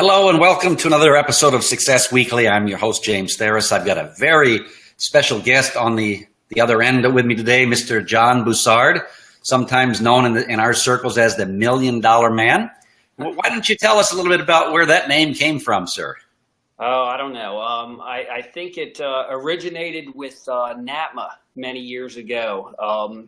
Hello and welcome to another episode of Success Weekly. I'm your host, James Theris. I've got a very special guest on the other end with me today, Mr. John Bussard, sometimes known in our circles as the $1 Million Man. Well, why don't you tell us a little bit about where that name came from, sir? Oh, I don't know. I think it originated with NATMA many years ago.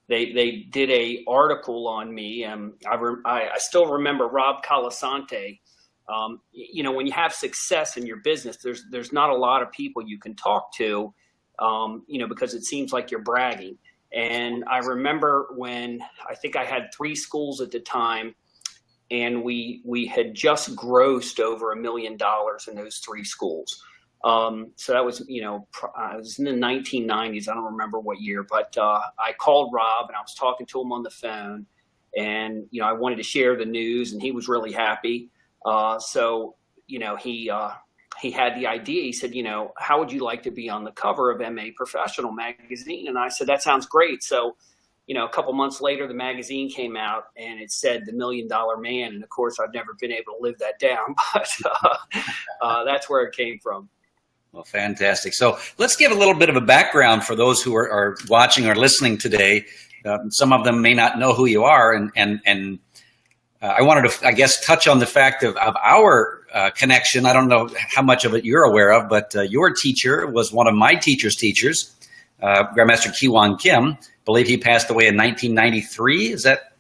They did a article on me. I still remember Rob Colasanti. When you have success in your business, there's not a lot of people you can talk to, because it seems like you're bragging. And I remember when I think I had 3 schools at the time, and we had just grossed over $1 million in those 3 schools. So that was, it was in the 1990s. I don't remember what year, but I called Rob and I was talking to him on the phone, and, I wanted to share the news, and he was really happy. So he had the idea. He said, how would you like to be on the cover of MA Professional magazine? And I said, that sounds great. So, a couple months later, the magazine came out and it said the $1 Million Man. And of course, I've never been able to live that down, but that's where it came from. Well, fantastic. So let's give a little bit of a background for those who are watching or listening today. Some of them may not know who you are. And I wanted to, touch on the fact of our connection. I don't know how much of it you're aware of, but your teacher was one of my teacher's teachers, Grandmaster Kiwan Kim. I believe he passed away in 1993. Is that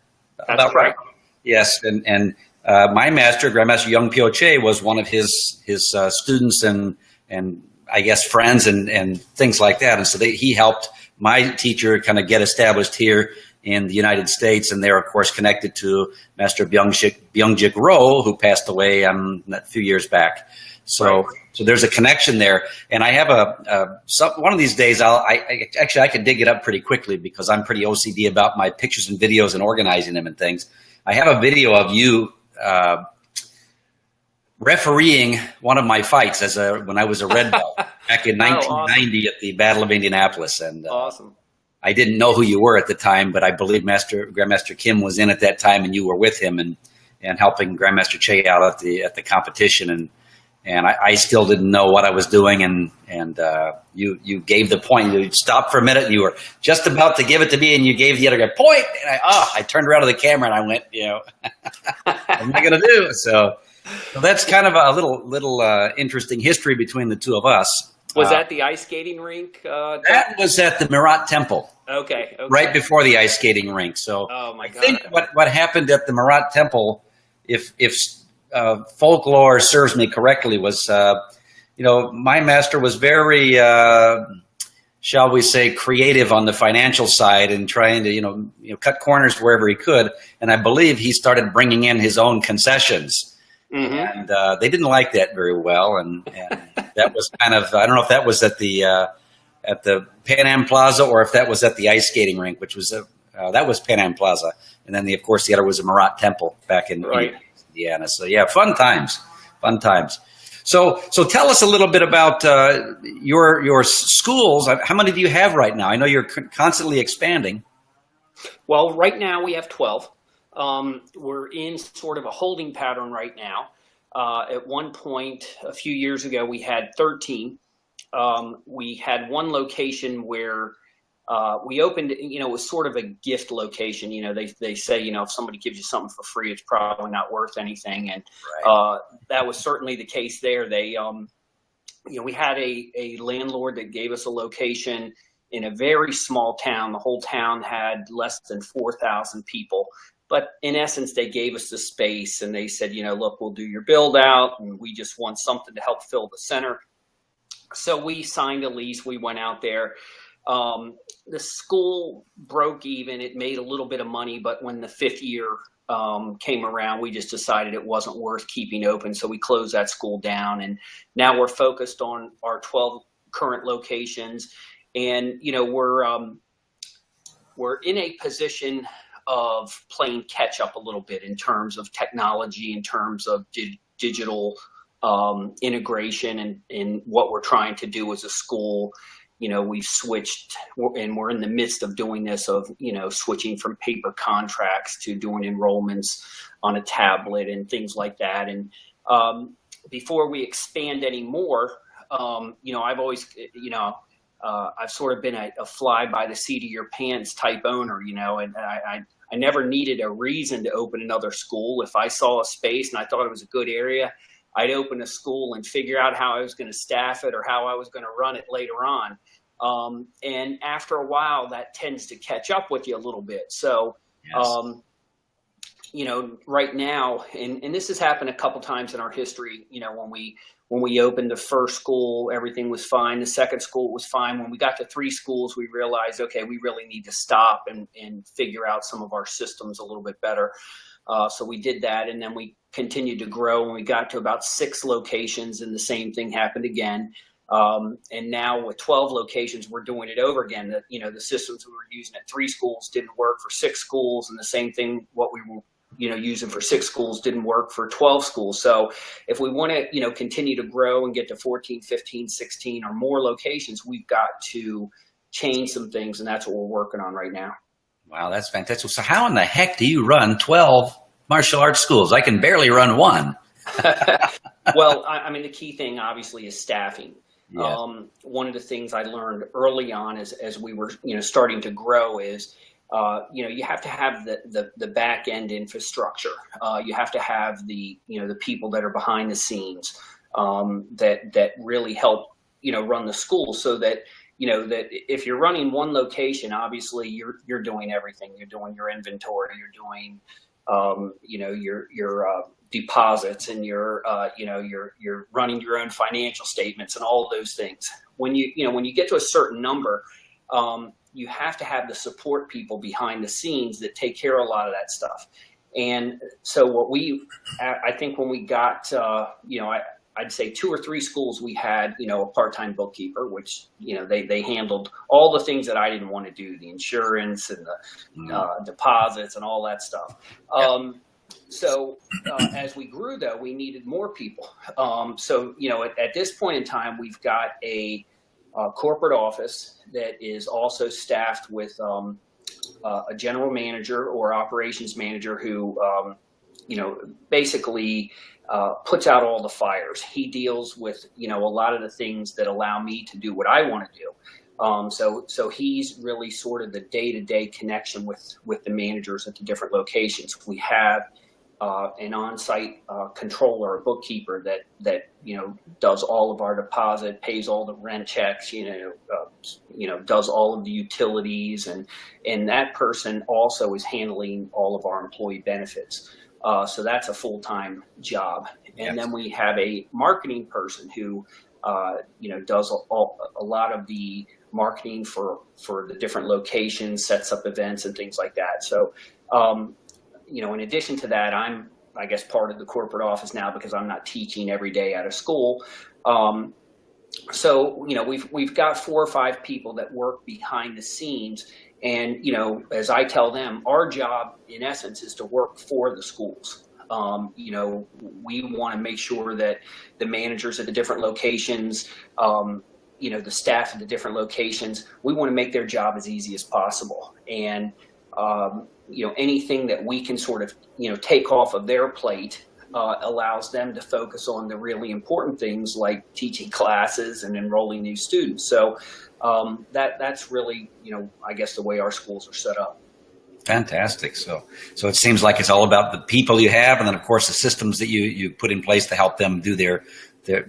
about right? Yes. And my master, Grandmaster Young Pioche, was one of his students and I guess friends and things like that. And so he helped my teacher kind of get established here in the United States. And they're, of course, connected to Master Byung-Jik Ro, who passed away a few years back. So there's a connection there. And I have one of these days, I could dig it up pretty quickly because I'm pretty OCD about my pictures and videos and organizing them and things. I have a video of you refereeing one of my fights when I was a red belt back in 1990 at the Battle of Indianapolis. And awesome. I didn't know who you were at the time, but I believe Grandmaster Kim was in at that time, and you were with him and helping Grandmaster Che out at the competition. And I still didn't know what I was doing, and you gave the point. You stopped for a minute, and you were just about to give it to me, and you gave the other guy point. And I turned around to the camera and I went, what am I going to do? So that's kind of a little interesting history between the two of us. Was that the ice skating rink? That was at the Marat Temple. Okay. Right before the ice skating rink. So I think what happened at the Marat Temple, if folklore serves me correctly, was my master was very shall we say creative on the financial side and trying to cut corners wherever he could. And I believe he started bringing in his own concessions. Mm-hmm. And they didn't like that very well, and that was kind of, I don't know if that was at the Pan Am Plaza or if that was at the ice skating rink, which was that was Pan Am Plaza, and then of course the other was the Marat Temple back in Indiana. So yeah, fun times. So tell us a little bit about your schools. How many do you have right now? I know you're constantly expanding. Well, right now we have 12. We're in sort of a holding pattern right now. At one point, a few years ago, we had 13. We had one location where we opened, it was sort of a gift location. They say, if somebody gives you something for free, it's probably not worth anything. And that was certainly the case there. They, we had a landlord that gave us a location in a very small town. The whole town had less than 4,000 people. But in essence, they gave us the space and they said, look, we'll do your build out and we just want something to help fill the center. So we signed a lease. We went out there. The school broke even. It made a little bit of money, but when the 5th year came around, we just decided it wasn't worth keeping open. So we closed that school down. And now we're focused on our 12 current locations. And, we're in a position of playing catch up a little bit in terms of technology, in terms of digital integration and what we're trying to do as a school. we've switched, and we're in the midst of doing this, of, switching from paper contracts to doing enrollments on a tablet and things like that. And before we expand any more, I've always, I've sort of been a fly by the seat of your pants type owner, and I never needed a reason to open another school. If I saw a space and I thought it was a good area, I'd open a school and figure out how I was going to staff it or how I was going to run it later on. And after a while, that tends to catch up with you a little bit. So, yes. Right now, and this has happened a couple times in our history, when we opened the first school, everything was fine. The second school was fine. When we got to 3 schools, we realized, okay, we really need to stop and figure out some of our systems a little bit better. So we did that, and then we continued to grow. When we got to about 6 locations, and the same thing happened again. And now with 12 locations, we're doing it over again. The systems we were using at 3 schools didn't work for 6 schools, and the same thing, what we were using for 6 schools didn't work for 12 schools. So if we want to, continue to grow and get to 14, 15, 16 or more locations, we've got to change some things, and that's what we're working on right now. Wow, that's fantastic. So how in the heck do you run 12 martial arts schools? I can barely run 1. Well, I mean, the key thing obviously is staffing. Yeah. One of the things I learned early on as we were, starting to grow is, you have to have the back end infrastructure. You have to have the people that are behind the scenes that really help, run the school, so that, that if you're running one location, obviously you're doing everything. You're doing your inventory, you're doing, your deposits, and you're running your own financial statements and all of those things. When you get to a certain number, you have to have the support people behind the scenes that take care of a lot of that stuff. And so I think when we got, I'd say 2 or 3 schools, we had, a part-time bookkeeper, which, they handled all the things that I didn't want to do, the insurance and the deposits and all that stuff. So as we grew, though, we needed more people. So, at this point in time, we've got a corporate office that is also staffed with a general manager or operations manager who, basically puts out all the fires. He deals with, a lot of the things that allow me to do what I want to do. So he's really sort of the day-to-day connection with the managers at the different locations. We have an on-site controller, a bookkeeper that does all of our deposit, pays all the rent checks, does all of the utilities, and that person also is handling all of our employee benefits. So that's a full-time job. And then we have a marketing person who does a lot of the marketing for the different locations, sets up events and things like that. So in addition to that, I'm, I guess, part of the corporate office now because I'm not teaching every day out of school. So, we've got 4 or 5 people that work behind the scenes. And, as I tell them, our job in essence is to work for the schools. We want to make sure that the managers at the different locations, the staff at the different locations, we want to make their job as easy as possible. And, anything that we can sort of, take off of their plate allows them to focus on the really important things like teaching classes and enrolling new students. So that's really, I guess the way our schools are set up. Fantastic. So it seems like it's all about the people you have, and then of course the systems that you put in place to help them do their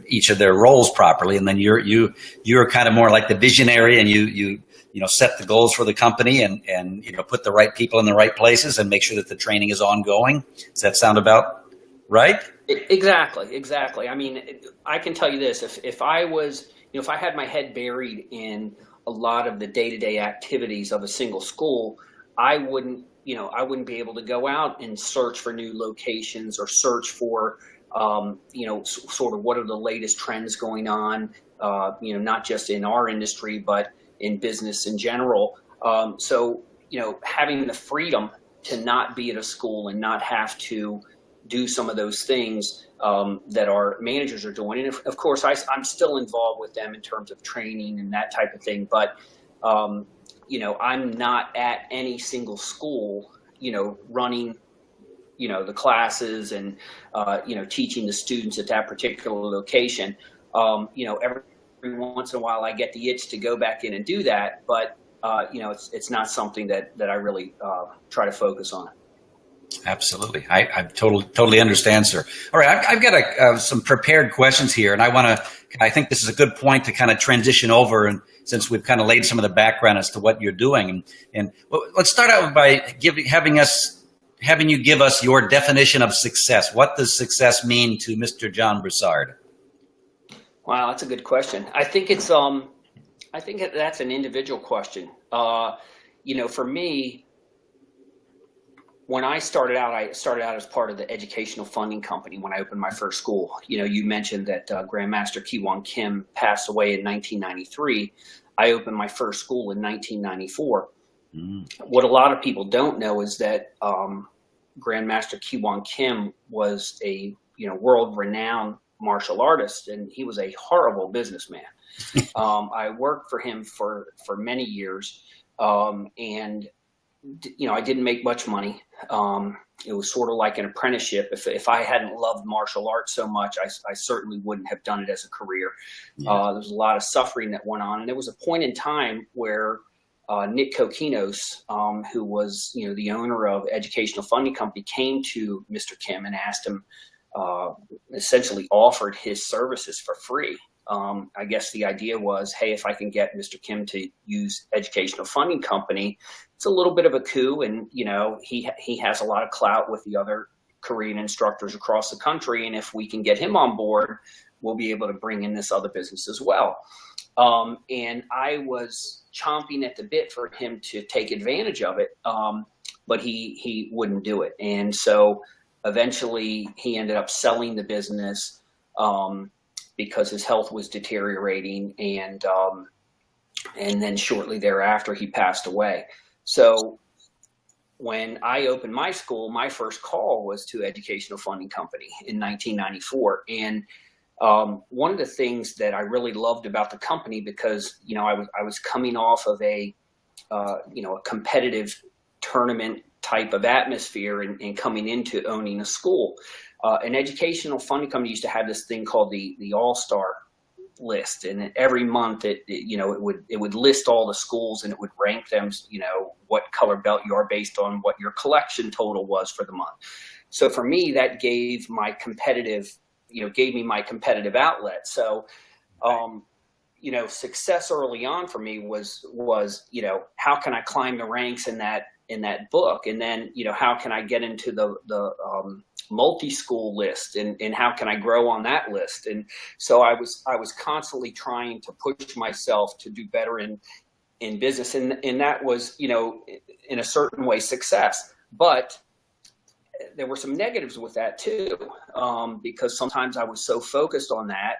each of their roles properly. And then you're kind of more like the visionary, and you set the goals for the company and put the right people in the right places and make sure that the training is ongoing. Does that sound about right? Exactly. I mean, I can tell you this, if I was, if I had my head buried in a lot of the day-to-day activities of a single school, I wouldn't be able to go out and search for new locations or search for, sort of what are the latest trends going on, not just in our industry, but in business in general. So, having the freedom to not be at a school and not have to, do some of those things that our managers are doing. And of course, I'm still involved with them in terms of training and that type of thing. But, I'm not at any single school, running, the classes and, teaching the students at that particular location. Every once in a while I get the itch to go back in and do that. But, it's not something that I really try to focus on. Absolutely. I totally understand, sir. All right. I've got some prepared questions here, and I think this is a good point to kind of transition over. And since we've kind of laid some of the background as to what you're doing, and let's start out by having you give us your definition of success. What does success mean to Mr. John Bussard? Wow, that's a good question. I think that's an individual question. For me, when I started out as part of the educational funding company when I opened my first school. You mentioned that Grandmaster Kiwon Kim passed away in 1993. I opened my first school in 1994. What a lot of people don't know is that Grandmaster Kiwon Kim was a world-renowned martial artist, and he was a horrible businessman. I worked for him for many years, and I didn't make much money. It was sort of like an apprenticeship. If I hadn't loved martial arts so much, I certainly wouldn't have done it as a career. Yeah. There was a lot of suffering that went on. And there was a point in time where Nick Kokinos, who was the owner of Educational Funding Company, came to Mr. Kim and asked him, essentially offered his services for free. I guess the idea was, hey, if I can get Mr. Kim to use Educational Funding Company, it's a little bit of a coup, and he has a lot of clout with the other Korean instructors across the country, and if we can get him on board, we'll be able to bring in this other business as well. And I was chomping at the bit for him to take advantage of it, but he wouldn't do it, and so eventually he ended up selling the business because his health was deteriorating, and then shortly thereafter he passed away. So when I opened my school, my first call was to Educational Funding Company in 1994. And one of the things that I really loved about the company, because I was coming off of a competitive tournament type of atmosphere and coming into owning a school. An Educational Funding Company used to have this thing called the All-Star list, and every month it would list all the schools, and it would rank them, what color belt you are based on what your collection total was for the month. So for me, that gave me my competitive outlet. So success early on for me was how can I climb the ranks in that book, and then how can I get into the multi-school list, and how can I grow on that list. And so I was constantly trying to push myself to do better in business, and that was in a certain way success. But there were some negatives with that too, because sometimes I was so focused on that,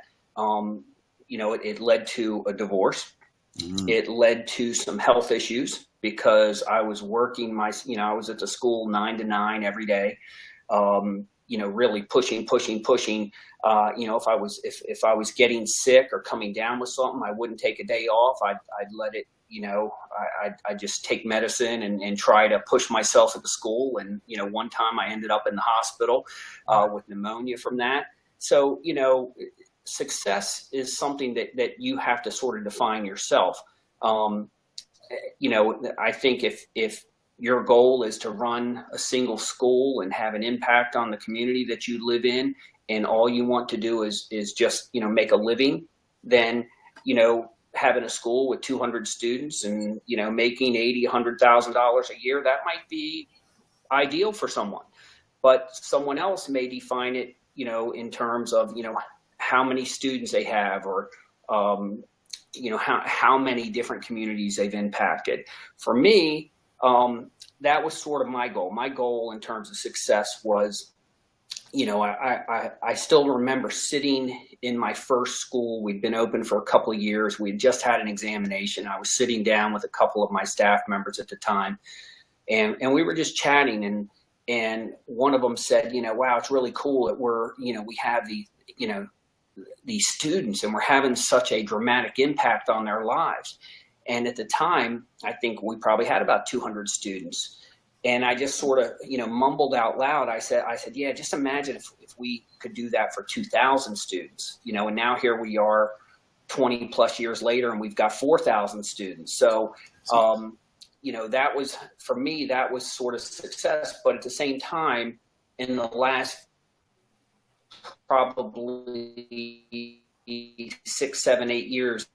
it led to a divorce. It led to some health issues because I was working I was at the school 9 to 9 every day, really pushing. If I was getting sick or coming down with something, I wouldn't take a day off. I'd let it, I'd just take medicine and try to push myself at the school. And, one time I ended up in the hospital with pneumonia from that. So, success is something that you have to sort of define yourself. I think if your goal is to run a single school and have an impact on the community that you live in, and all you want to do is just, make a living, then, having a school with 200 students and, making $80,000, $100,000 a year, that might be ideal for someone. But someone else may define it, in terms of, how many students they have, or, how many different communities they've impacted. For me, that was sort of my goal. My goal in terms of success was, I still remember sitting in my first school. We'd been open for a couple of years. We had just had an examination. I was sitting down with a couple of my staff members at the time, and we were just chatting, and And one of them said, wow, it's really cool that we have these students and we're having such a dramatic impact on their lives. And at the time, I think we probably had about 200 students. And I just sort of, mumbled out loud. I said, yeah, just imagine if we could do that for 2,000 students, and now here we are 20 plus years later and we've got 4,000 students. So, that was, for me, that was sort of success. But at the same time, in the last probably 6, 7, 8 years,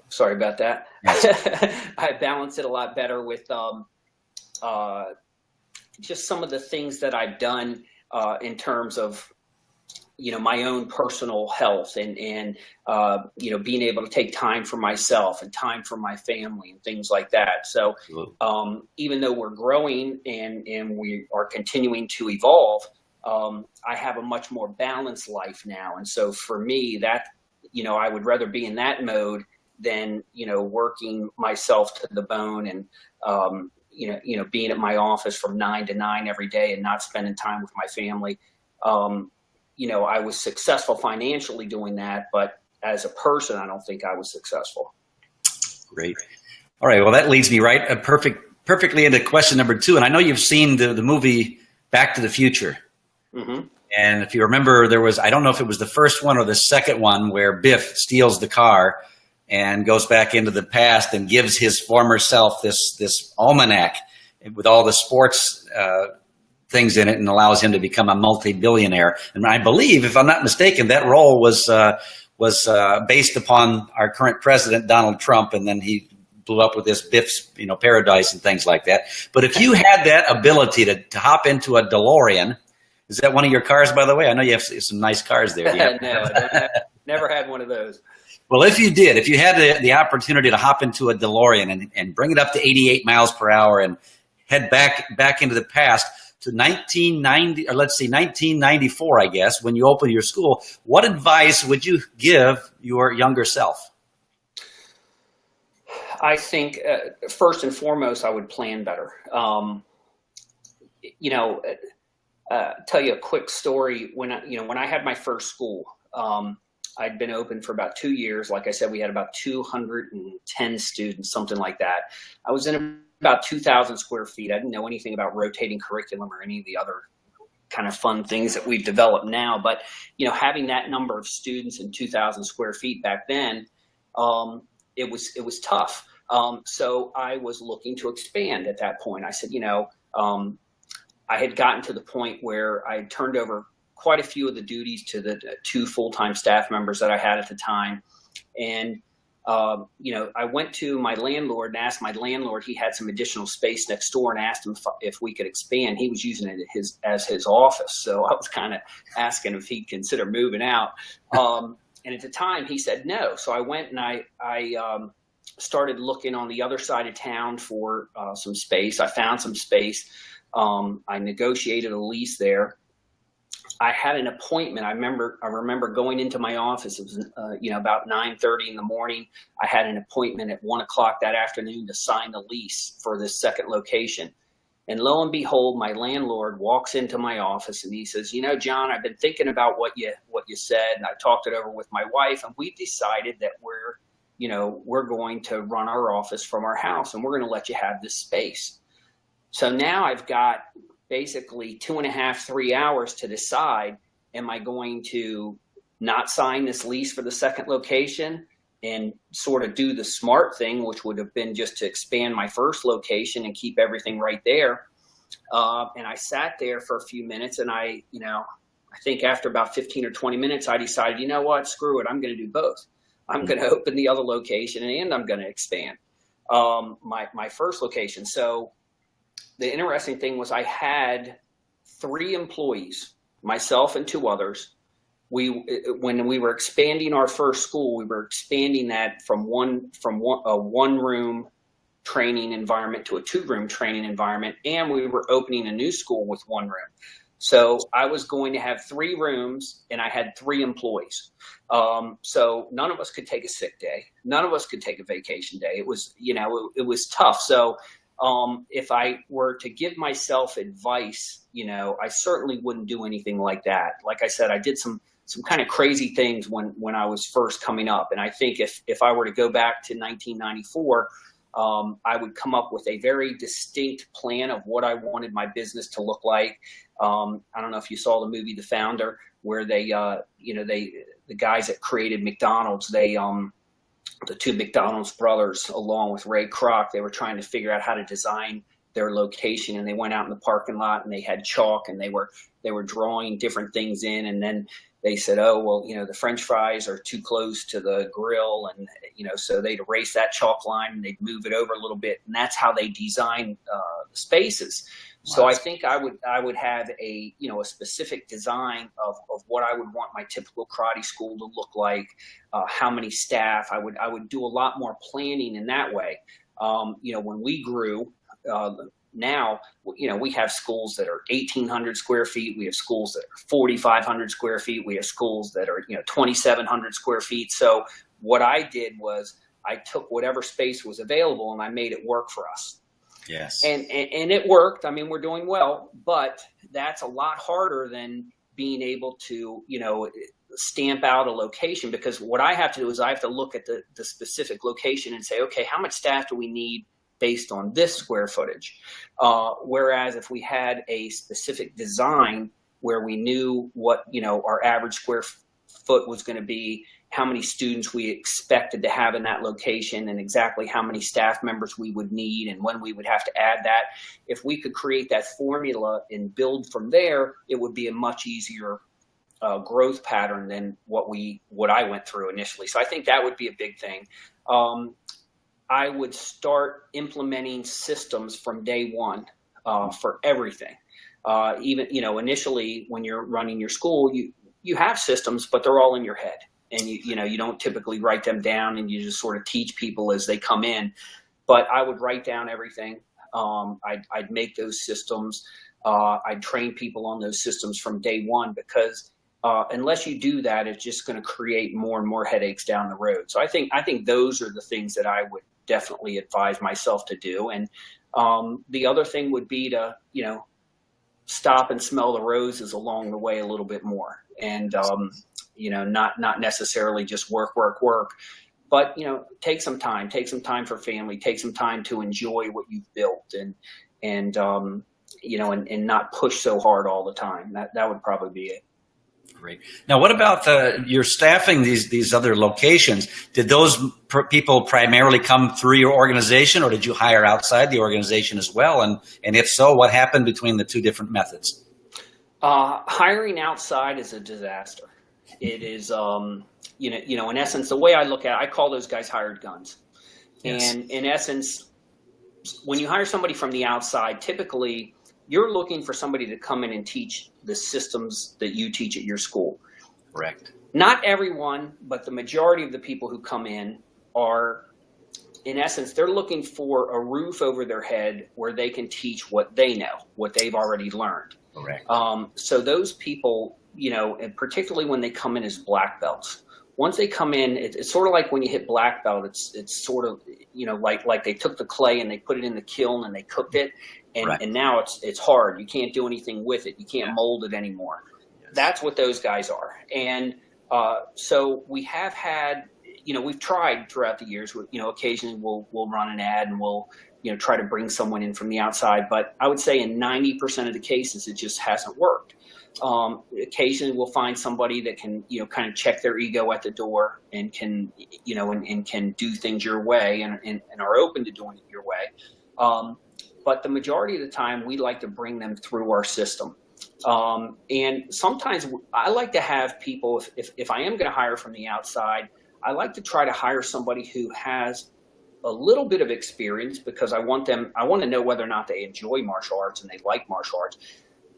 sorry about that. I balance it a lot better with just some of the things that I've done in terms of, my own personal health and being able to take time for myself and time for my family and things like that. So even though we're growing and we are continuing to evolve, I have a much more balanced life now. And so for me, that, I would rather be in that mode than, working myself to the bone and, being at my office from 9 to 9 every day and not spending time with my family. I was successful financially doing that, but as a person, I don't think I was successful. Great. All right. Well, that leads me perfectly into question number 2. And I know you've seen the movie Back to the Future. Mm-hmm. And if you remember, I don't know if it was the first one or the second one where Biff steals the car and goes back into the past and gives his former self this almanac with all the sports things in it and allows him to become a multi-billionaire. And I believe, if I'm not mistaken, that role was based upon our current president, Donald Trump, and then he blew up with this Biff's paradise and things like that. But if you had that ability to hop into a DeLorean, is that one of your cars, by the way? I know you have some nice cars there. No, never had one of those. Well, if you had the opportunity to hop into a DeLorean and bring it up to 88 miles per hour and head back into the past to 1994, I guess, when you opened your school, what advice would you give your younger self? I think first and foremost, I would plan better. Tell you a quick story. When I had my first school, I'd been open for about 2 years. Like I said, we had about 210 students, something like that. I was in about 2,000 square feet. I didn't know anything about rotating curriculum or any of the other kind of fun things that we've developed now. But, having that number of students in 2,000 square feet back then, it was tough. So I was looking to expand at that point. I said, I had gotten to the point where I had turned over quite a few of the duties to the 2 full-time staff members that I had at the time. And, I went to my landlord and asked my landlord, he had some additional space next door, and asked him if we could expand. He was using it as his office. So I was kind of asking if he'd consider moving out. And at the time he said no. So I went and I started looking on the other side of town for some space. I found some space. I negotiated a lease there. I had an appointment. I remember going into my office. It was, about 9:30 in the morning. I had an appointment at 1 o'clock that afternoon to sign the lease for this second location. And lo and behold, my landlord walks into my office and he says, John, I've been thinking about what you said, and I talked it over with my wife, and we've decided that we're going to run our office from our house, and we're going to let you have this space. So now I've got basically 2.5, 3 hours to decide, am I going to not sign this lease for the second location and sort of do the smart thing, which would have been just to expand my first location and keep everything right there. And I sat there for a few minutes, and I think after about 15 or 20 minutes, I decided, you know what, screw it. I'm going to do both. I'm going to open the other location and I'm going to expand my first location. So the interesting thing was I had 3 employees, myself and 2 others. When we were expanding our first school, we were expanding that from a 1-room training environment to a 2-room training environment, and we were opening a new school with 1 room. So I was going to have 3 rooms, and I had 3 employees. So none of us could take a sick day. None of us could take a vacation day. It was, it was tough. So If I were to give myself advice, I certainly wouldn't do anything like that. Like I said, I did some kind of crazy things when I was first coming up. And I think if I were to go back to 1994, I would come up with a very distinct plan of what I wanted my business to look like. I don't know if you saw the movie The Founder, where the guys that created McDonald's, the two McDonald's brothers, along with Ray Kroc, they were trying to figure out how to design their location, and they went out in the parking lot and they had chalk and they were drawing different things in, and then they said, oh, well, the French fries are too close to the grill, and so they'd erase that chalk line and they'd move it over a little bit, and that's how they designed the spaces. Wow. So I think I would have a specific design of what I would want my typical karate school to look like, how many staff. I would do a lot more planning in that way. When we grew, now, we have schools that are 1,800 square feet. We have schools that are 4,500 square feet. We have schools that are, 2,700 square feet. So what I did was I took whatever space was available and I made it work for us. Yes. And it worked. I mean, we're doing well, but that's a lot harder than being able to, stamp out a location, because what I have to do is I have to look at the specific location and say, okay, how much staff do we need based on this square footage? Whereas if we had a specific design where we knew what, our average square foot was going to be, how many students we expected to have in that location, and exactly how many staff members we would need and when we would have to add that. If we could create that formula and build from there, it would be a much easier growth pattern than what I went through initially. So I think that would be a big thing. I would start implementing systems from day one for everything. Even, initially when you're running your school, you have systems, but they're all in your head. And you don't typically write them down, and you just sort of teach people as they come in. But I would write down everything. I'd make those systems. I'd train people on those systems from day one, because unless you do that, it's just going to create more and more headaches down the road. So I think those are the things that I would definitely advise myself to do. And the other thing would be to, stop and smell the roses along the way a little bit more. And, not necessarily just work, but, take some time for family, take some time to enjoy what you've built, and not push so hard all the time. That would probably be it. Great. Now, what about your staffing these other locations? Did those people primarily come through your organization, or did you hire outside the organization as well? And if so, what happened between the two different methods? Hiring outside is a disaster. It is, in essence, the way I look at it, I call those guys hired guns. Yes. And in essence, when you hire somebody from the outside, typically you're looking for somebody to come in and teach the systems that you teach at your school. Correct. Not everyone, but the majority of the people who come in are, in essence, they're looking for a roof over their head where they can teach what they know, what they've already learned. Correct. So those people, and particularly when they come in as black belts, once they come in, it's sort of like when you hit black belt, it's sort of, like they took the clay and they put it in the kiln and they cooked it. And, right. And now it's hard. You can't do anything with it. You can't mold it anymore. Yes. That's what those guys are. And so we have had, we've tried throughout the years. Occasionally we'll run an ad and we'll try to bring someone in from the outside. But I would say in 90% of the cases, it just hasn't worked. Occasionally we'll find somebody that can kind of check their ego at the door and can and can do things your way and are open to doing it your way. But the majority of the time, we like to bring them through our system. And sometimes I like to have people, if I am going to hire from the outside, I like to try to hire somebody who has a little bit of experience, because I want to know whether or not they enjoy martial arts and they like martial arts.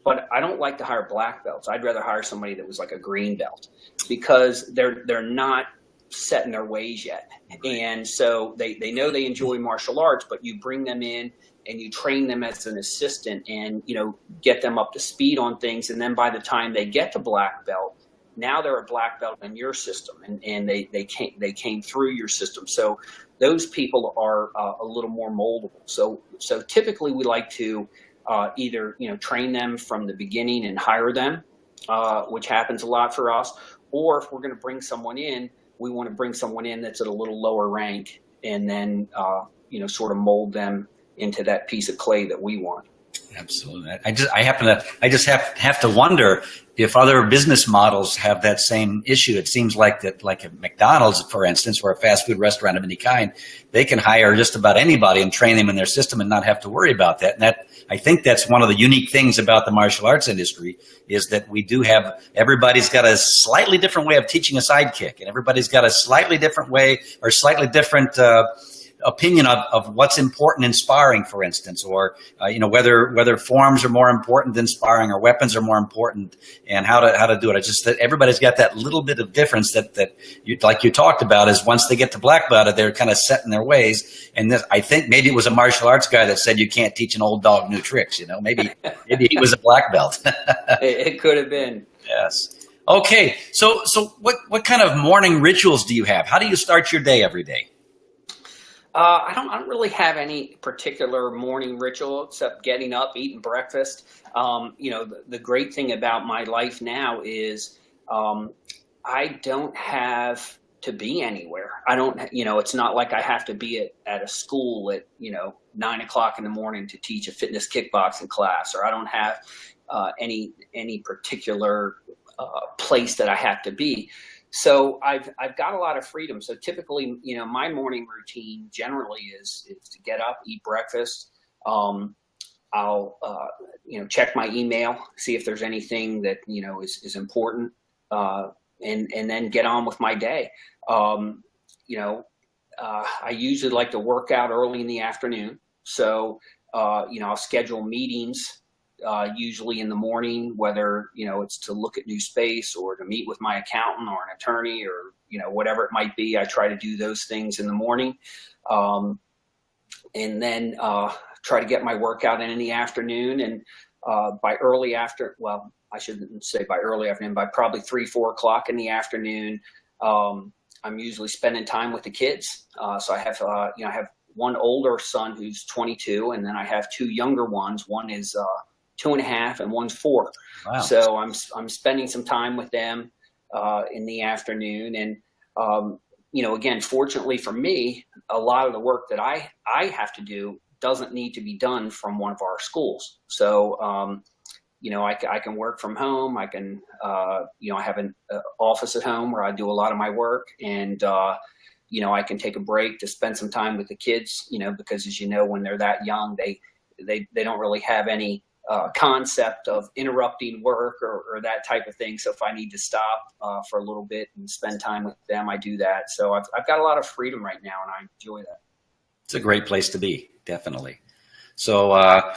But I don't like to hire black belts. I'd rather hire somebody that was like a green belt, because they're not set in their ways yet. And so they know they enjoy martial arts, but you bring them in and you train them as an assistant and, get them up to speed on things. And then by the time they get to black belt, now they're a black belt in your system, and they came through your system. So those people are a little more moldable. So typically we like to either, train them from the beginning and hire them, which happens a lot for us. Or if we're going to bring someone in, we want to bring someone in that's at a little lower rank, and then, sort of mold them into that piece of clay that we want. Absolutely. I just have to wonder if other business models have that same issue. It seems like that, like at McDonald's, for instance, or a fast food restaurant of any kind, they can hire just about anybody and train them in their system and not have to worry about that. And I think that's one of the unique things about the martial arts industry, is that we do have, everybody's got a slightly different way of teaching a sidekick, and everybody's got a slightly different way or slightly different opinion of what's important in sparring, for instance, or whether forms are more important than sparring, or weapons are more important, and how to do it. It's just that everybody's got that little bit of difference that you, like you talked about, is once they get to black belt, they're kind of set in their ways. And this, I think maybe it was a martial arts guy that said you can't teach an old dog new tricks. Maybe he was a black belt. It could have been. Yes. Okay. So what kind of morning rituals do you have? How do you start your day every day? I don't really have any particular morning ritual except getting up, eating breakfast. The great thing about my life now is I don't have to be anywhere. I don't, it's not like I have to be at a school at, 9 o'clock in the morning to teach a fitness kickboxing class, or I don't have any particular place that I have to be. So I've got a lot of freedom. So typically, my morning routine generally is to get up, eat breakfast. I'll check my email, see if there's anything that is important, and then get on with my day. I usually like to work out early in the afternoon. So I'll schedule meetings. Usually in the morning, whether, it's to look at new space or to meet with my accountant or an attorney or, whatever it might be. I try to do those things in the morning. And then try to get my workout in the afternoon. And by I shouldn't say by early afternoon, by probably 3-4 o'clock in the afternoon, I'm usually spending time with the kids. So I have, I have one older son who's 22, and then I have two younger ones. One is 2.5 and one's 4. Wow. So I'm spending some time with them in the afternoon. And, again, fortunately for me, a lot of the work that I have to do doesn't need to be done from one of our schools. So, I can work from home. I can, I have an office at home where I do a lot of my work, and, I can take a break to spend some time with the kids, because as when they're that young, they don't really have any concept of interrupting work or that type of thing. So if I need to stop for a little bit and spend time with them, I do that. So I've got a lot of freedom right now, and I enjoy that. It's a great place to be, definitely. So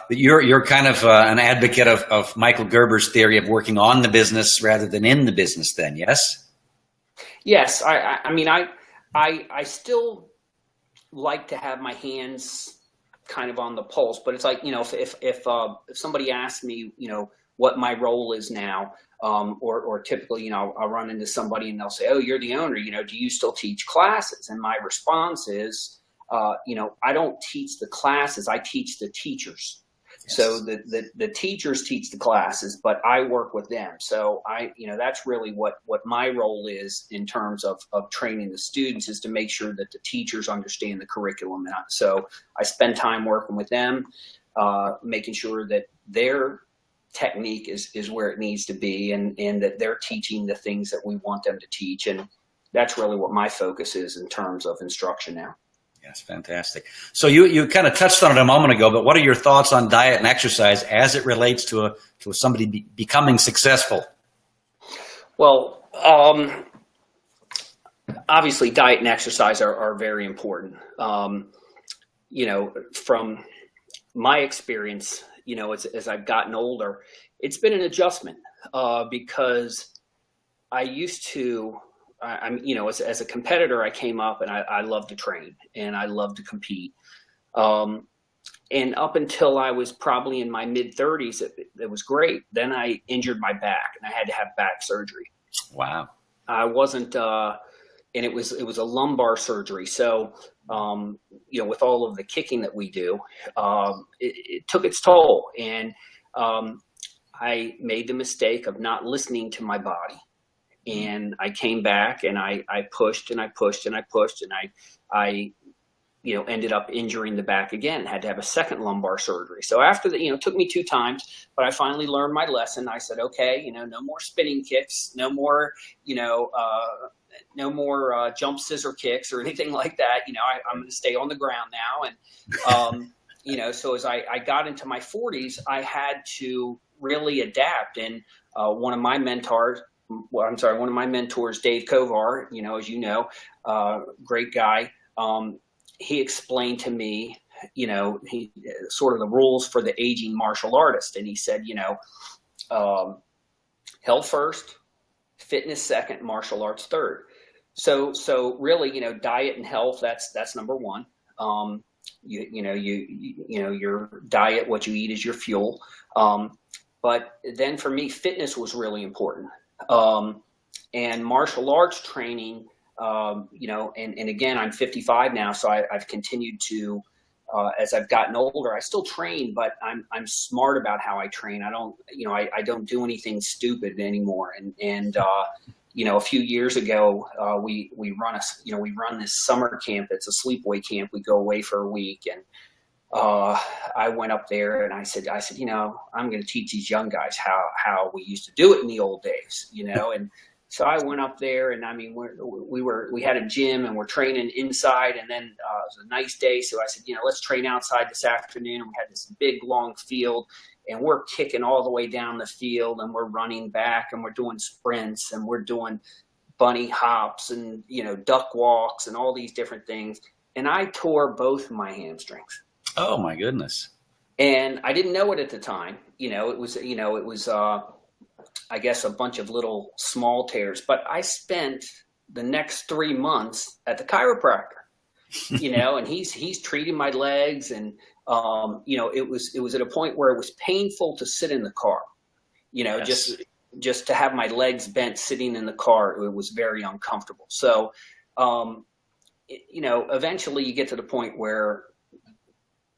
you're kind of an advocate of Michael Gerber's theory of working on the business rather than in the business, then, yes? Yes. I still like to have my hands kind of on the pulse, but it's like, if somebody asks me, what my role is now, or typically, I'll run into somebody and they'll say, "Oh, you're the owner, do you still teach classes?" And my response is, I don't teach the classes, I teach the teachers. Yes. So the teachers teach the classes, but I work with them. So that's really what my role is in terms of training the students, is to make sure that the teachers understand the curriculum. And so I spend time working with them, making sure that their technique is where it needs to be, and that they're teaching the things that we want them to teach. And that's really what my focus is in terms of instruction now. Yes, fantastic. So you kind of touched on it a moment ago, but what are your thoughts on diet and exercise as it relates to somebody becoming successful? Well, obviously diet and exercise are very important. From my experience, as I've gotten older, it's been an adjustment because I used to, as a competitor, I came up and I loved to train and I loved to compete. And up until I was probably in my mid-30s, it was great. Then I injured my back and I had to have back surgery. Wow. I wasn't, and it was a lumbar surgery. So with all of the kicking that we do, it took its toll. And I made the mistake of not listening to my body. And I came back and I pushed and I pushed and I pushed, and I ended up injuring the back again, had to have a second lumbar surgery. So after that, it took me 2 times, but I finally learned my lesson. I said, okay, no more spinning kicks, no more, no more jump scissor kicks or anything like that. I'm going to stay on the ground now. And, so as I got into my 40s, I had to really adapt. And one of my mentors, Dave Kovar, as you know, great guy. He explained to me, he sort of the rules for the aging martial artist. And he said, health first, fitness second, martial arts third. So really, diet and health, that's number one. Your diet, what you eat is your fuel. But then for me, fitness was really important. And martial arts training, and again, I'm 55 now, so I've continued to, as I've gotten older, I still train, but I'm smart about how I train. I don't do anything stupid anymore. And a few years ago, we run this summer camp. It's a sleepaway camp. We go away for a week, and I went up there and I said, I'm going to teach these young guys how we used to do it in the old days, and so I went up there, and we had a gym, and we're training inside, and then it was a nice day. So I said, let's train outside this afternoon. And we had this big, long field, and we're kicking all the way down the field, and we're running back, and we're doing sprints, and we're doing bunny hops and, duck walks and all these different things. And I tore both my hamstrings. Oh my goodness. And I didn't know it at the time. It was I guess a bunch of little small tears, but I spent the next 3 months at the chiropractor, and he's treating my legs. And, it was at a point where it was painful to sit in the car, Yes. just to have my legs bent sitting in the car. It was very uncomfortable. So, eventually you get to the point where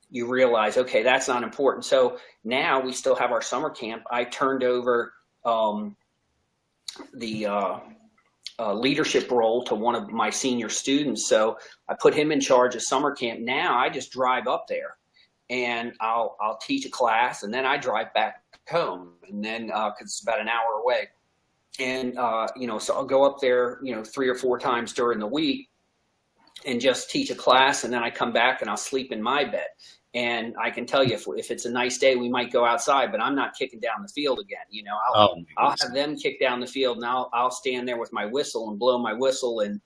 you realize, okay, that's not important. So now we still have our summer camp. I turned over the leadership role to one of my senior students. So I put him in charge of summer camp. Now I just drive up there and I'll teach a class, and then I drive back home, and then, cause it's about an hour away. And, so I'll go up there, 3 or 4 times during the week and just teach a class. And then I come back and I'll sleep in my bed. And I can tell you, if it's a nice day, we might go outside, but I'm not kicking down the field again. I'll have them kick down the field, and I'll stand there with my whistle and blow my whistle and,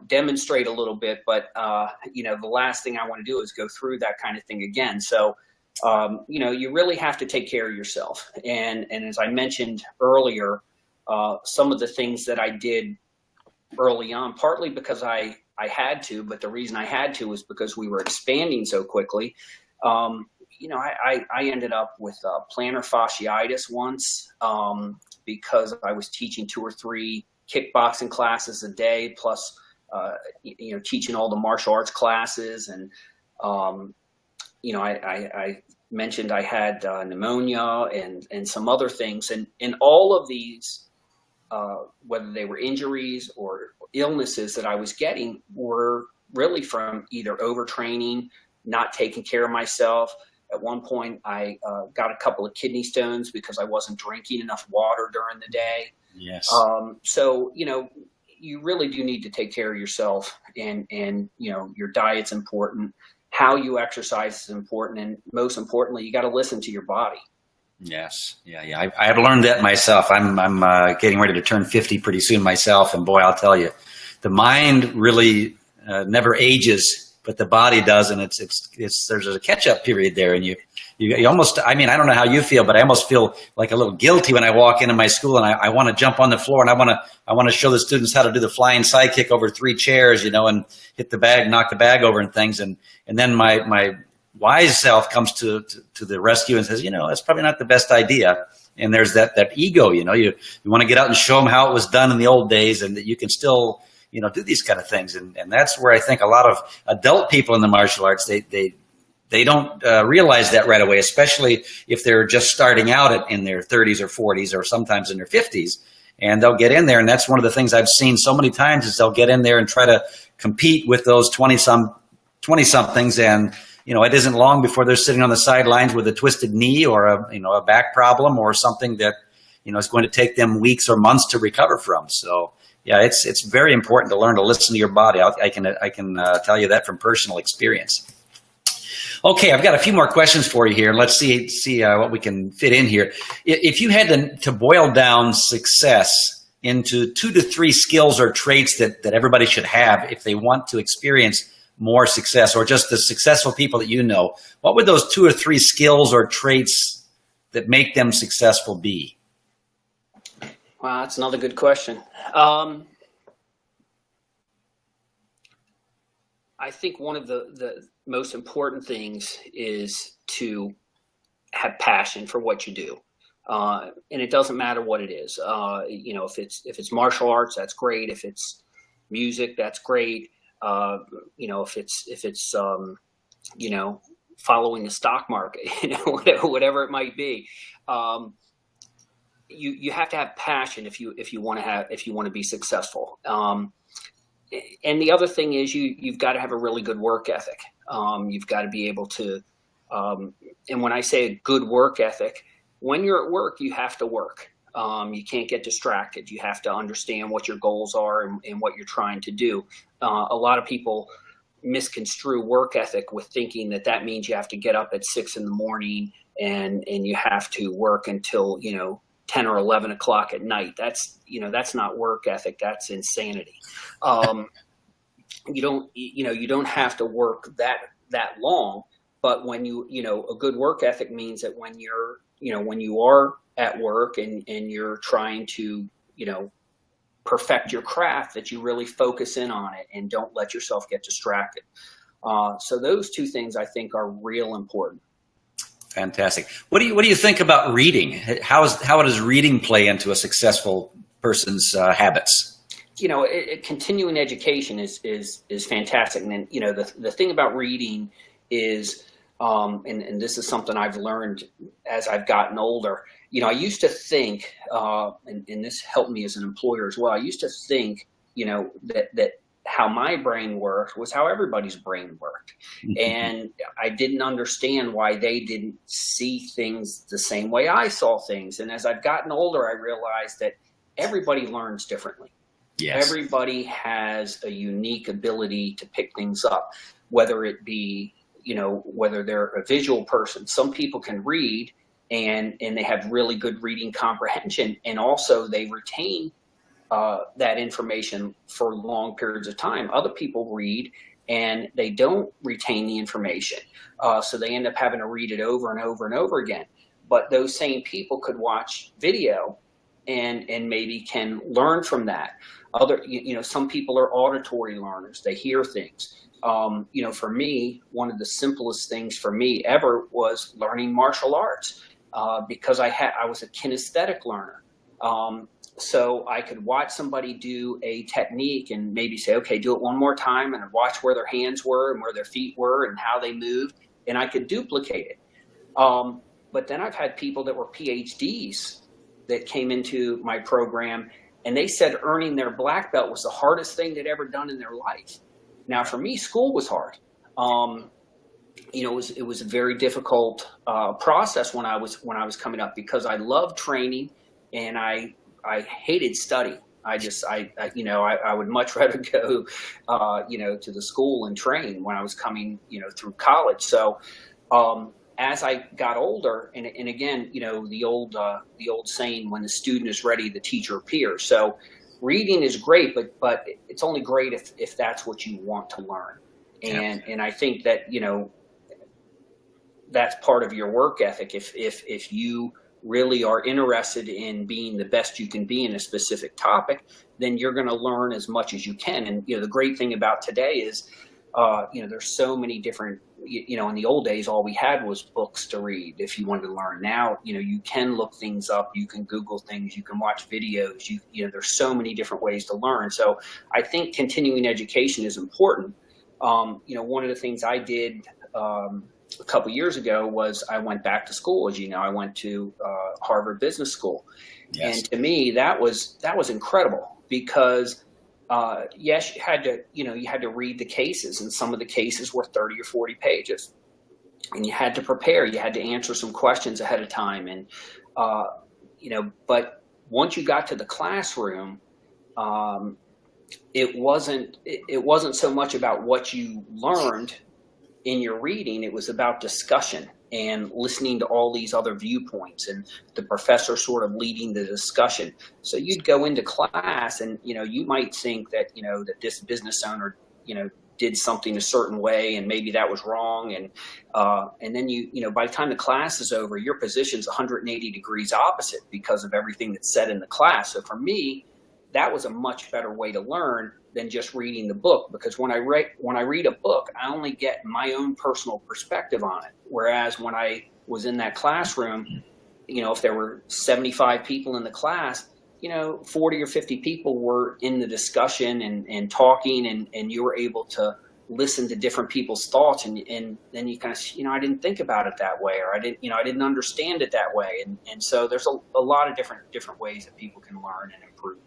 demonstrate a little bit. But, the last thing I want to do is go through that kind of thing again. So, you really have to take care of yourself. And as I mentioned earlier, some of the things that I did early on, partly because I had to, but the reason I had to was because we were expanding so quickly. I ended up with plantar fasciitis once because I was teaching 2 or 3 kickboxing classes a day, plus, teaching all the martial arts classes. And, I mentioned I had pneumonia and some other things. And all of these, whether they were injuries or illnesses that I was getting, were really from either overtraining, not taking care of myself. At one point, I got a couple of kidney stones because I wasn't drinking enough water during the day. Yes. So, you really do need to take care of yourself, and your diet's important. How you exercise is important. And most importantly, you got to listen to your body. Yes. Yeah. I have learned that myself. I'm getting ready to turn 50 pretty soon myself. And boy, I'll tell you, the mind really never ages, but the body does. And there's a catch up period there. And you almost, I don't know how you feel, but I almost feel like a little guilty when I walk into my school and I want to jump on the floor, and I want to show the students how to do the flying side kick over 3 chairs, and hit the bag, knock the bag over and things. And then my wise self comes to the rescue and says, that's probably not the best idea. And there's that ego, you want to get out and show them how it was done in the old days, and that you can still, do these kind of things. And that's where I think a lot of adult people in the martial arts, they don't realize that right away, especially if they're just starting out in their 30s or 40s or sometimes in their 50s. And they'll get in there. And that's one of the things I've seen so many times is they'll get in there and try to compete with those 20-somethings. And, it isn't long before they're sitting on the sidelines with a twisted knee or a back problem or something that, is going to take them weeks or months to recover from. So, yeah, it's very important to learn to listen to your body. I can tell you that from personal experience. Okay, I've got a few more questions for you here. Let's see what we can fit in here. If you had to boil down success into 2 to 3 skills or traits that everybody should have if they want to experience more success, or just the successful people that you know, what would those 2 or 3 skills or traits that make them successful be? Wow, that's another good question. I think one of the most important things is to have passion for what you do. And it doesn't matter what it is. If it's martial arts, that's great. If it's music, that's great. If it's following the stock market, whatever it might be. You have to have passion if you want to be successful. And the other thing is you've got to have a really good work ethic. You've got to be able to, and when I say a good work ethic, when you're at work, you have to work. You can't get distracted. You have to understand what your goals are and what you're trying to do. A lot of people misconstrue work ethic with thinking that means you have to get up at 6 in the morning and you have to work until, 10 or 11 o'clock at night. That's not work ethic. That's insanity. You don't have to work that long, but when a good work ethic means that when you are at work and you're trying to, perfect your craft, that you really focus in on it and don't let yourself get distracted. So those 2 things I think are real important. Fantastic. What do you think about reading? How does reading play into a successful person's habits? Continuing education is fantastic. And then, the thing about reading is, and this is something I've learned as I've gotten older. I used to think, and this helped me as an employer as well. I used to think, that how my brain worked was how everybody's brain worked. And I didn't understand why they didn't see things the same way I saw things. And as I've gotten older, I realized that everybody learns differently. Yes. Everybody has a unique ability to pick things up, whether it be, whether they're a visual person. Some people can read and they have really good reading comprehension, and also they retain that information for long periods of time. Other people read and they don't retain the information. So they end up having to read it over and over and over again. But those same people could watch video and maybe can learn from that. Some people are auditory learners. They hear things. For me, one of the simplest things for me ever was learning martial arts, because I was a kinesthetic learner. So I could watch somebody do a technique and maybe say, okay, do it one more time, and I'd watch where their hands were and where their feet were and how they moved, and I could duplicate it. But then I've had people that were PhDs that came into my program, and they said earning their black belt was the hardest thing they'd ever done in their life. Now, for me, school was hard. It was a very difficult process when I was coming up, because I loved training and I hated study. I would much rather go, to the school and train when I was coming, through college. So, as I got older, and again, the old saying, when the student is ready, the teacher appears. So reading is great, but it's only great if that's what you want to learn. And I think that, that's part of your work ethic. If you really are interested in being the best you can be in a specific topic, then you're going to learn as much as you can. And, the great thing about today is, there's so many different, in the old days, all we had was books to read if you wanted to learn. Now, you can look things up, you can Google things, you can watch videos, there's so many different ways to learn. So I think continuing education is important. One of the things I did a couple years ago was I went back to school. As you know, I went to Harvard Business School. Yes. And to me, that was incredible because yes, you had to read the cases, and some of the cases were 30 or 40 pages, and you had to prepare. You had to answer some questions ahead of time, and but once you got to the classroom, it wasn't so much about what you learned in your reading. It was about discussion and listening to all these other viewpoints and the professor sort of leading the discussion. So you'd go into class and, you might think that, that this business owner, did something a certain way and maybe that was wrong. And then by the time the class is over, your position's 180 degrees opposite because of everything that's said in the class. So for me, that was a much better way to learn than just reading the book, because when I read a book, I only get my own personal perspective on it. Whereas when I was in that classroom, if there were 75 people in the class, 40 or 50 people were in the discussion and talking, and you were able to listen to different people's thoughts, and then you kind of, I didn't think about it that way, or I didn't understand it that way. And so there's a lot of different ways that people can learn and improve.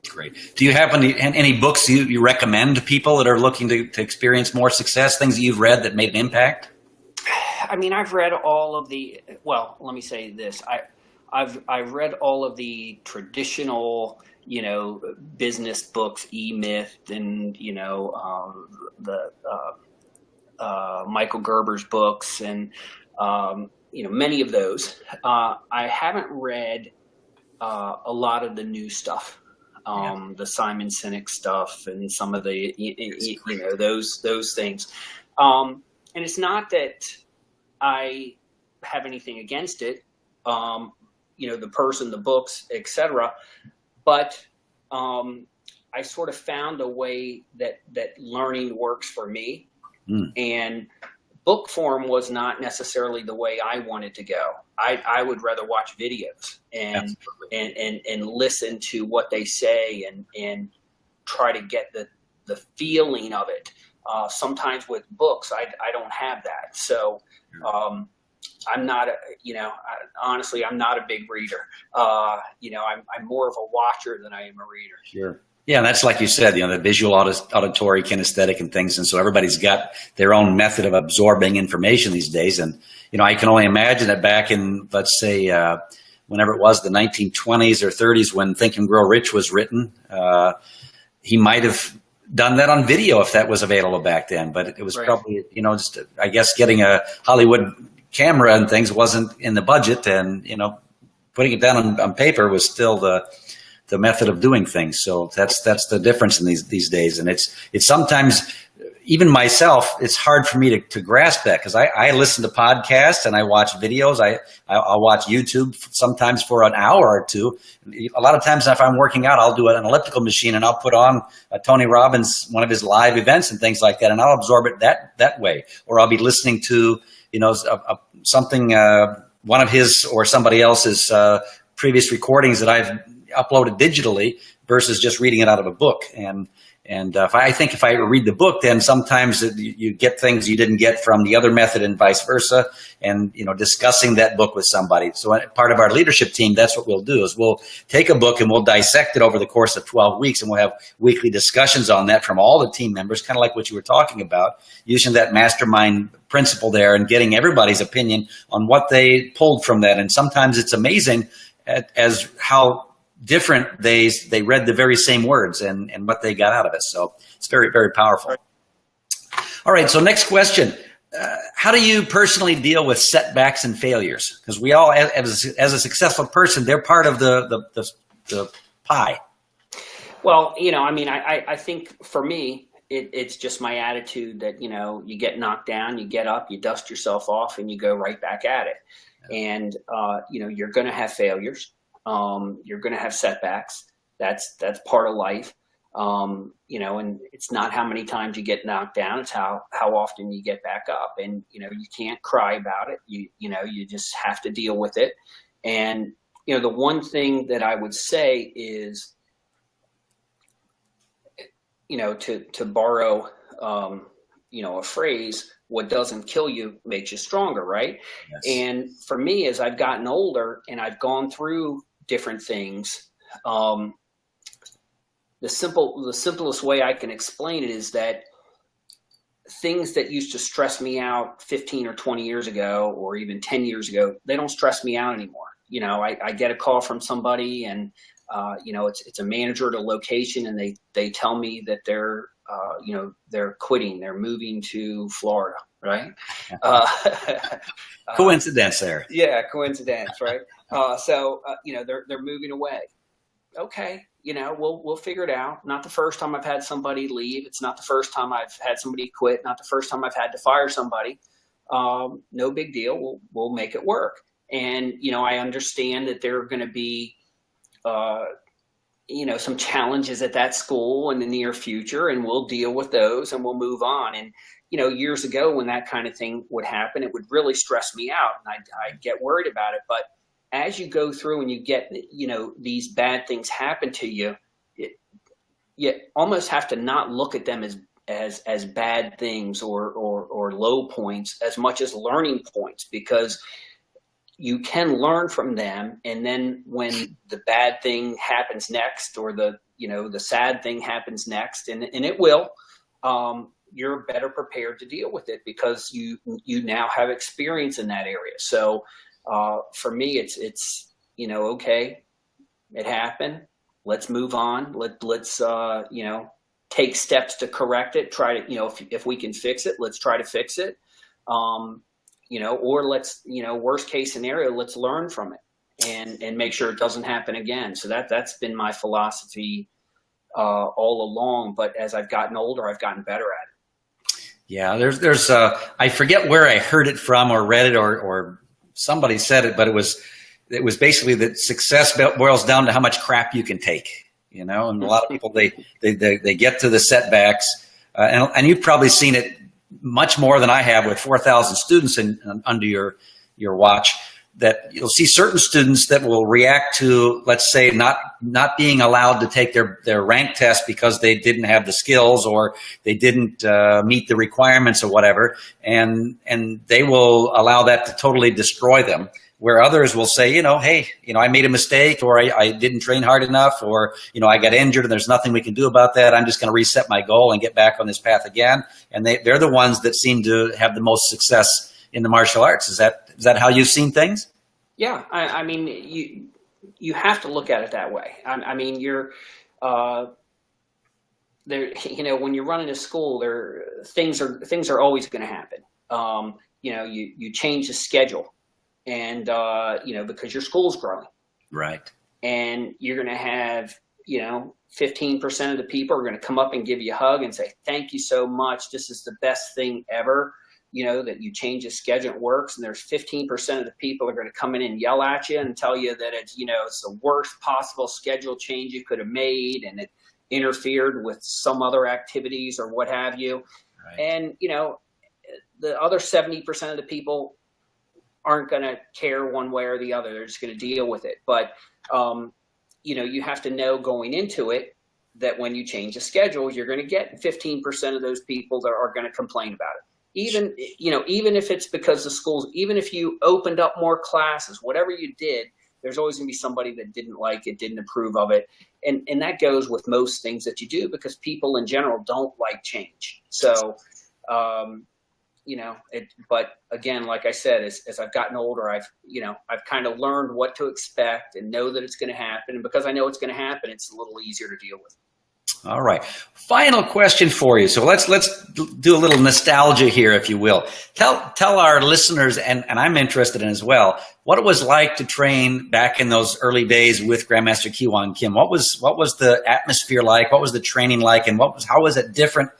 Great. Do you have any books you recommend people that are looking to experience more success, things that you've read that made an impact? I mean, I've read all of let me say this. I've read all of the traditional, business books, E-Myth, and, the Michael Gerber's books, and, many of those. I haven't read a lot of the new stuff. The Simon Sinek stuff and some of the, those things. And it's not that I have anything against it, the person, the books, etc. But I sort of found a way that learning works for me. And book form was not necessarily the way I wanted to go. I would rather watch videos and listen to what they say and try to get the feeling of it. Sometimes with books, I don't have that. So I'm not, honestly, I'm not a big reader. I'm more of a watcher than I am a reader. Sure. Yeah, and that's like you said, the visual, auditory, kinesthetic, and things. And so everybody's got their own method of absorbing information these days. And, I can only imagine that back in, let's say, whenever it was, the 1920s or 30s when Think and Grow Rich was written, he might have done that on video if that was available back then. But it was probably, just, I guess, getting a Hollywood camera and things wasn't in the budget. And, putting it down on paper was still the method of doing things. So that's the difference in these days. And it's sometimes, even myself, it's hard for me to grasp that, because I listen to podcasts and I watch videos. I'll watch YouTube sometimes for an hour or two. A lot of times if I'm working out, I'll do an elliptical machine and I'll put on Tony Robbins, one of his live events and things like that, and I'll absorb it that way. Or I'll be listening to, something, one of his or somebody else's previous recordings that I've uploaded digitally versus just reading it out of a book. And if I read the book, then sometimes you get things you didn't get from the other method and vice versa. And, discussing that book with somebody. So part of our leadership team, that's what we'll do, is we'll take a book and we'll dissect it over the course of 12 weeks. And we'll have weekly discussions on that from all the team members, kind of like what you were talking about, using that mastermind principle there and getting everybody's opinion on what they pulled from that. And sometimes it's amazing as how different they read the very same words and what they got out of it. So it's very, very powerful. All right. So next question. How do you personally deal with setbacks and failures? Because we all, as a successful person, they're part of the pie. Well, I think for me, it's just my attitude that, you get knocked down, you get up, you dust yourself off, and you go right back at it. And, you're going to have failures. You're going to have setbacks. That's part of life. You know, and it's not how many times you get knocked down, it's how often you get back up. And, you know, you can't cry about it. You know, you just have to deal with it. And, you know, the one thing that I would say is, you know, to borrow, you know, a phrase, what doesn't kill you makes you stronger, right? Yes. And for me, as I've gotten older and I've gone through different things, the simplest way I can explain it is that things that used to stress me out 15 or 20 years ago, or even 10 years ago, they don't stress me out anymore. You know, I get a call from somebody, and you know, it's a manager at a location, and they tell me that they're you know, they're quitting, they're moving to Florida, right? Coincidence there. Yeah, coincidence, right? So you know, they're moving away. Okay, you know, we'll figure it out. Not the first time I've had somebody leave. It's not the first time I've had somebody quit. Not the first time I've had to fire somebody. No big deal. We'll make it work. And, you know, I understand that there are going to be, you know, some challenges at that school in the near future, and we'll deal with those and we'll move on. And, you know, years ago when that kind of thing would happen, it would really stress me out, and I'd get worried about it. But as you go through and you get, you know, these bad things happen to you, you almost have to not look at them as bad things or low points as much as learning points, because you can learn from them. And then when the bad thing happens next, or the, you know, the sad thing happens next, and it will, you're better prepared to deal with it because you now have experience in that area. So for me, it's, you know, okay, it happened. Let's move on. Let's you know, take steps to correct it. Try to, you know, if we can fix it, let's try to fix it. You know, or let's, you know, worst case scenario, let's learn from it and make sure it doesn't happen again. So that's been my philosophy all along. But as I've gotten older, I've gotten better at it. Yeah, there's I forget where I heard it from or read it or somebody said it, but it was basically that success boils down to how much crap you can take, you know. And a lot of people they get to the setbacks, and you've probably seen it much more than I have with 4,000 students under your watch, that you'll see certain students that will react to, let's say, not being allowed to take their rank test because they didn't have the skills or they didn't meet the requirements or whatever, and they will allow that to totally destroy them. Where others will say, you know, hey, you know, I made a mistake, or I didn't train hard enough, or, you know, I got injured and there's nothing we can do about that. I'm just going to reset my goal and get back on this path again. And they're the ones that seem to have the most success in the martial arts. Is that how you've seen things? Yeah, I mean, you have to look at it that way. I mean, you're there. You know, when you're running a school, things are always going to happen. You know, you change the schedule. And, you know, because your school's growing. Right. And you're going to have, you know, 15% of the people are going to come up and give you a hug and say, thank you so much. This is the best thing ever, you know, that you change the schedule, it works. And there's 15% of the people are going to come in and yell at you and tell you that it's, you know, it's the worst possible schedule change you could have made, and it interfered with some other activities or what have you. Right. And, you know, the other 70% of the people aren't going to care one way or the other. They're just going to deal with it. But, you know, you have to know going into it that when you change the schedule, you're going to get 15% of those people that are going to complain about it. Even, you know, even if it's because the schools, even if you opened up more classes, whatever you did, there's always going to be somebody that didn't like it, didn't approve of it. And that goes with most things that you do, because people in general don't like change. So, you know, but again, like I said, as I've gotten older, I've kind of learned what to expect and know that it's going to happen. And because I know it's going to happen, it's a little easier to deal with. All right. Final question for you. So let's do a little nostalgia here, if you will. Tell our listeners, and I'm interested in as well, what it was like to train back in those early days with Grandmaster Kiwan Kim. What was the atmosphere like? What was the training like? And how was it different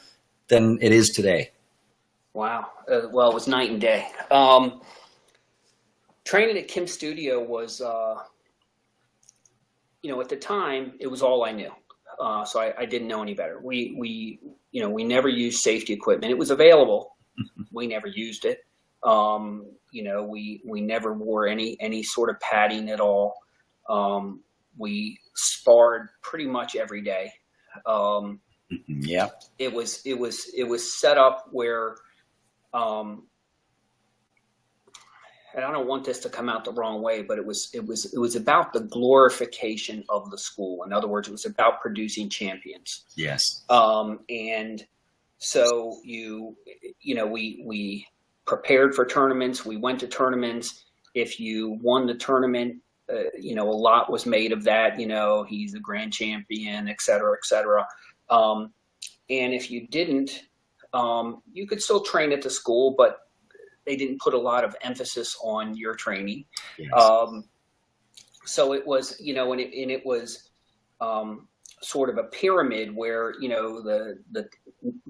than it is today? Wow. Well, it was night and day. Training at Kim's studio was, you know, at the time, it was all I knew. So I didn't know any better. We never used safety equipment. It was available. We never used it. We never wore any sort of padding at all. We sparred pretty much every day. Yeah. It was set up where, and I don't want this to come out the wrong way, but it was about the glorification of the school. In other words, it was about producing champions. Yes. And so we prepared for tournaments. We went to tournaments. If you won the tournament, a lot was made of that. He's the grand champion, et cetera, et cetera. And if you didn't, you could still train at the school, but they didn't put a lot of emphasis on your training. Yes. So it was, and it was sort of a pyramid where, the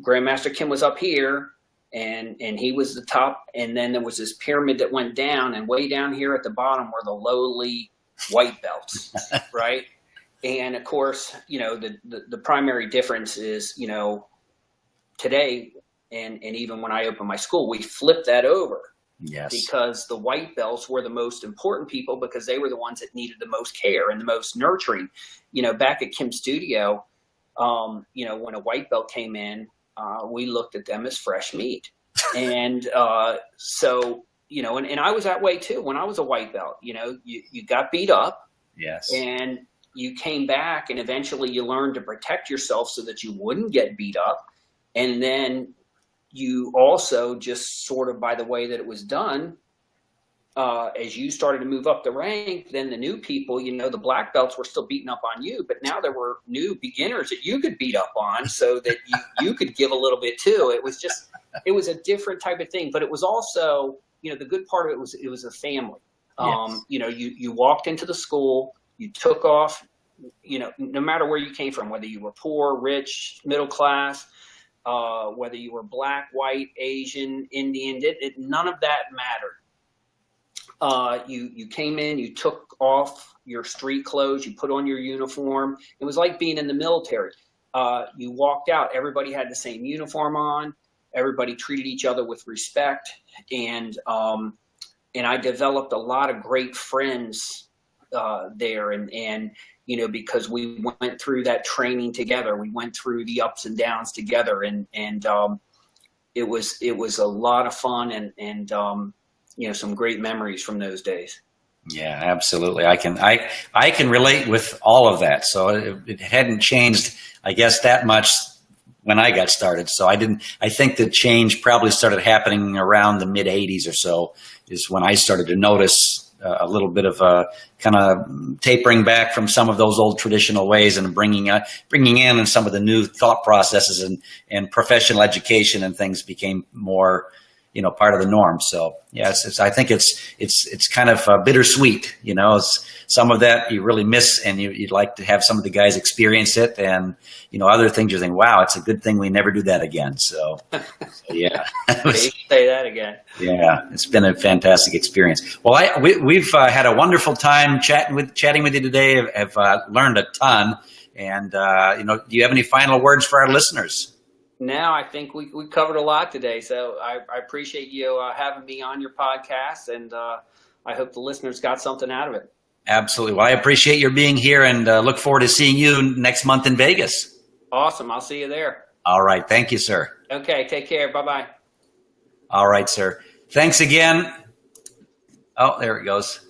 Grandmaster Kim was up here and he was the top. And then there was this pyramid that went down, and way down here at the bottom were the lowly white belts, right? And of course, the primary difference is, today, and even when I opened my school, we flipped that over. Yes. Because the white belts were the most important people, because they were the ones that needed the most care and the most nurturing. Back at Kim's studio, when a white belt came in, we looked at them as fresh meat. And so, and I was that way too. When I was a white belt, you got beat up. Yes. And you came back, and eventually you learned to protect yourself so that you wouldn't get beat up. And then you also, just sort of by the way that it was done, as you started to move up the rank, then the new people, the black belts were still beating up on you, but now there were new beginners that you could beat up on, so that you could give a little bit too. It was a different type of thing, but it was also, the good part of it was a family. Yes. You walked into the school, you took off, no matter where you came from, whether you were poor, rich, middle class, whether you were black, white, Asian, Indian, none of that mattered. You came in, you took off your street clothes, you put on your uniform. It was like being in the military. You walked out, everybody had the same uniform on, everybody treated each other with respect. And I developed a lot of great friends there. And because we went through that training together, we went through the ups and downs together, and it was a lot of fun, and some great memories from those days. Yeah, absolutely. I can relate with all of that. So it hadn't changed, I guess, that much when I got started. So I think the change probably started happening around the mid 80s or so, is when I started to notice a little bit of a kind of tapering back from some of those old traditional ways, and bringing in some of the new thought processes, and professional education and things became more, part of the norm. So yes, I think it's kind of bittersweet. Some of that you really miss, and you'd like to have some of the guys experience it, and other things you think, wow, it's a good thing we never do that again. So yeah, say that again. Yeah, it's been a fantastic experience. Well, we've had a wonderful time chatting with you today. I've learned a ton, and do you have any final words for our listeners? No, I think we covered a lot today. So I appreciate you having me on your podcast, and I hope the listeners got something out of it. Absolutely. Well, I appreciate your being here, and look forward to seeing you next month in Vegas. Awesome. I'll see you there. All right. Thank you, sir. Okay. Take care. Bye-bye. All right, sir. Thanks again. Oh, there it goes.